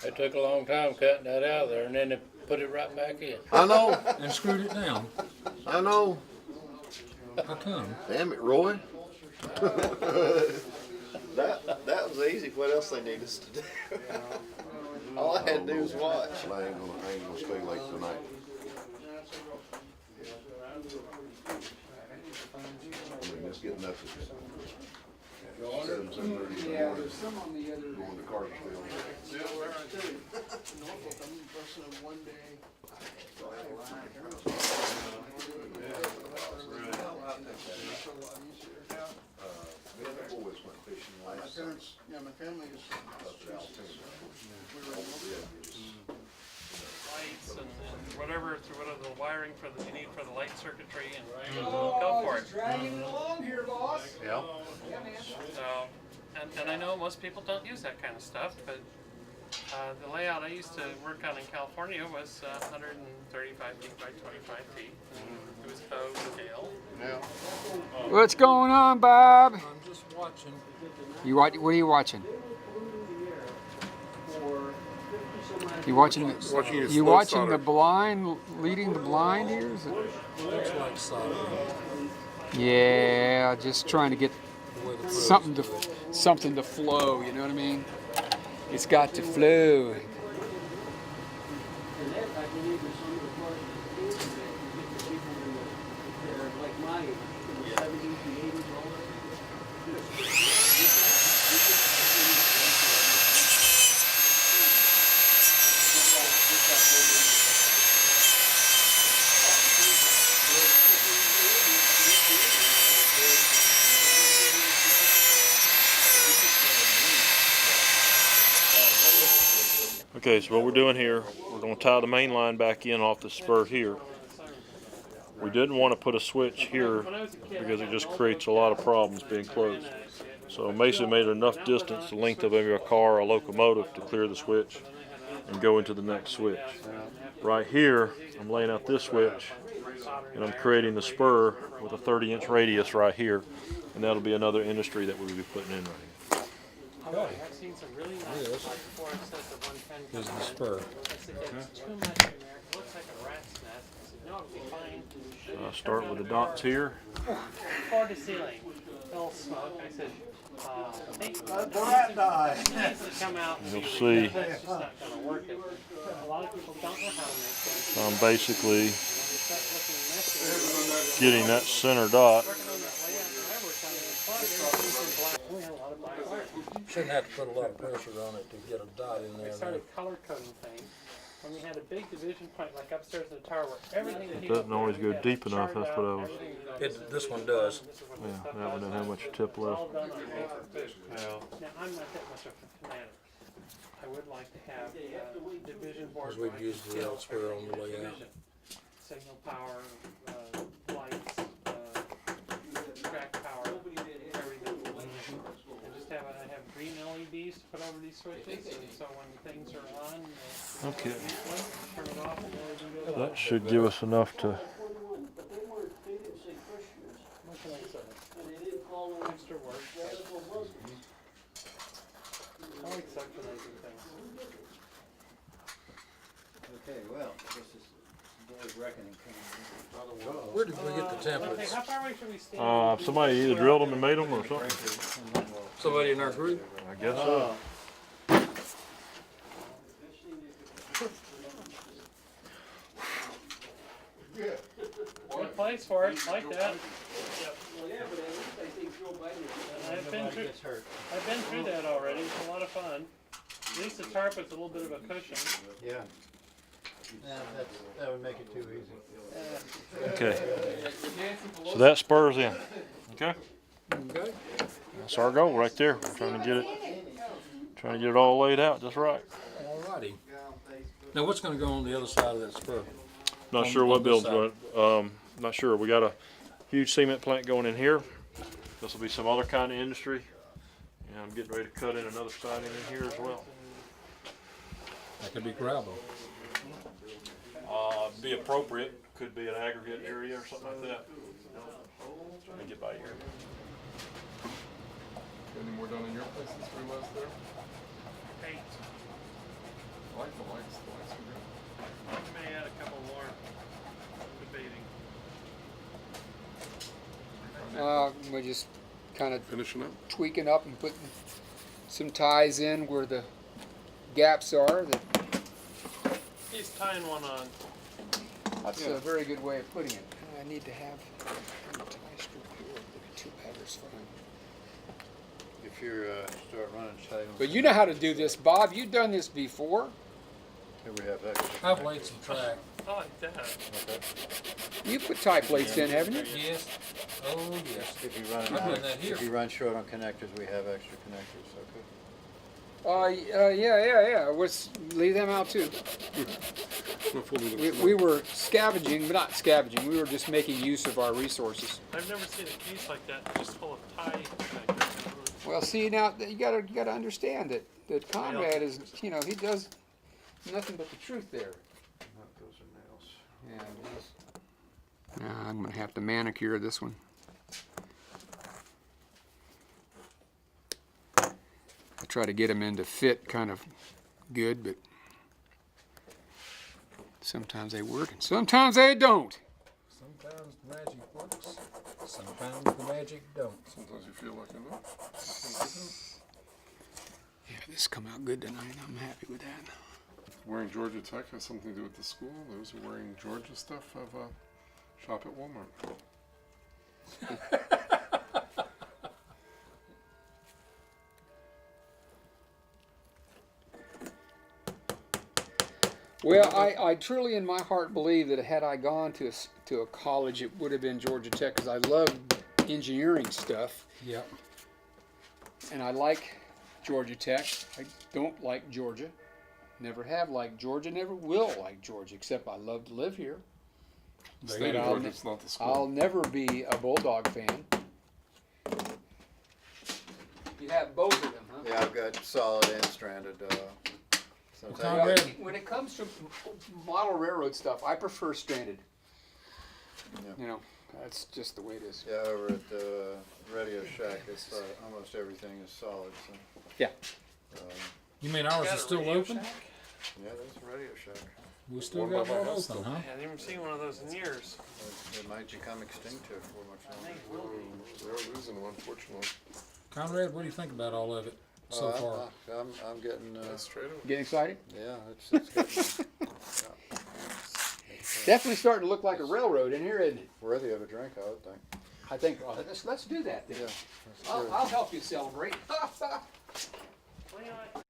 It took a long time cutting that out of there, and then they put it right back in. I know. And screwed it down. I know. How come? Damn it, Roy. That was easy. What else they need us to do? All I had to do was watch. I ain't gonna stay late tonight. I mean, it's getting up to 7:30 in the morning. There's some on the other. Going to Cartersville. Norfolk, I'm busting them one day. The boys went fishing last summer. My family is from Massachusetts. We were in Norfolk. Lights and whatever the wiring for the you need for the light circuitry and go for it. Dragging it along here, boss. Yeah. Yeah, man. So, and I know most people don't use that kind of stuff, but the layout I used to work on in California was 135 feet by 25 feet. It was code scale. Yeah. What's going on, Bob? I'm just watching. What are you watching? You watching the, you watching the blind, leading the blind here? Is it? Looks like soldering. Yeah, just trying to get The way the something to flow. You know what I mean? It's got to flow. Okay, so what we're doing here, we're going to tie the main line back in off the spur here. We didn't want to put a switch here because it just creates a lot of problems being closed. So basically made enough distance, the length of maybe a car or a locomotive to clear the switch and go into the next switch. Right here, I'm laying out this switch and I'm creating the spur with a 30-inch radius right here, and that'll be another industry that we'll be putting in right here. I've seen some really nice, like before I said the 110 Here's the spur. I said, that's too much in there. It looks like a rat's nest. I said, no, it'll be fine. I'll start with the dots here. Floor to ceiling. Full smoke. I said, hey, The rat die. it needs to come out. You'll see That's just not going to work. A lot of people don't know how to make things. I'm basically When you start looking messy, getting that center dot. working on that layout that I worked on in the plug, everything's in black. We had a lot of black wire. Shouldn't have to put a lot of pressure on it to get a dot in We there. started color coding things. When we had a big division point like upstairs in the tower where everything It doesn't always go deep enough, that's what I was, This one does. yeah, that one doesn't have much tip left. All done on paper. Now, I'm not that much of a fanatic. I would like to have division board. Because we've used the elsewhere on the layout. division. Signal power, lights, track power, everything. And just have green LEDs to put over these switches, and so when things are on, Okay, turn it off and the LED goes that should give us enough to, What can I say? Extra work. I like sectionizing things. Okay, well, this is day of reckoning coming. Where did we get the Okay, templates? how far away should we stand? somebody either drilled them and made them or something. Somebody in our group? I guess so. Good place for it, like that. I've been through that already. It's a lot of fun. At least the tarp is a little bit of a cushion. Yeah. Yeah, that would make it too easy. Okay, so that spurs in, okay? Okay. That's our goal right there. We're trying to get it all laid out just right. Alrighty. Now what's going to go on the other side of that spur? Not On- sure on what this build's going, not sure. We got a huge cement plant going in here. This will be some other kind of industry. And I'm getting ready to cut in another siding in here as well. That could be gravel. Be appropriate, could be an aggregate area or something like that. Let me get by here. Any more done in your place since we was there? Great. like the lights. The lights are good. We may add a couple more. I'm debating. We're just kind of Finishing up. tweaking up and putting some ties in where the gaps are. He's tying one on. That's a very good way of putting it. I need to have a tie strip here. The two patterns fine. If you're start running tight on. But you know how to do this, Bob. You've done this before. Here we have extra. I've laid some track. I like that. Okay. You put tie plates in, haven't you? Yes. Oh, yes. If you run, I've done that here. if you run short on connectors, we have extra connectors. Okay. Yeah. Let's leave them out too. We were scavenging, but not scavenging. We were just making use of our resources. I've never seen a case like that, just full of tie connectors. Well, see now you gotta understand that Conrad is, he does nothing but the truth there. Those are nails. Yeah, it is. Now I'm gonna have to manicure this one. I try to get them in to fit kind of good, but sometimes they work and sometimes they don't. Sometimes the magic works. Sometimes the magic don't. Sometimes you feel like it. Yeah, this come out good tonight. I'm happy with that. Wearing Georgia Tech has something to do with the school. Those who are wearing Georgia stuff have shop at Walmart. Well, I truly in my heart believe that had I gone to a college, it would have been Georgia Tech because I love engineering stuff. Yep. And I like Georgia Tech. I don't like Georgia. Never have liked Georgia. Never will like Georgia, except I love to live here. The state of Georgia, it's not the school. I'll never be a Bulldog fan. You have both of them, huh? Yeah, I've got solid and stranded. Conrad, When it comes to model railroad stuff, I prefer stranded. Yeah. That's just the way it is. Yeah, over at the Radio Shack, it's almost everything is solid. So. Yeah. you mean ours is still open? Yeah, that's a Radio Shack. We still What got about my one house open, still? huh? I haven't even seen one of those in years. It might become extinct here for much longer. They're losing them, unfortunately. Conrad, what do you think about all of it so far? I'm getting. That's trade Getting excited? Yeah, it's getting Definitely starting to look like a railroad in here, isn't it? worthy of a drink, I would think. I think let's do that then. Yeah. I'll help you celebrate. Well,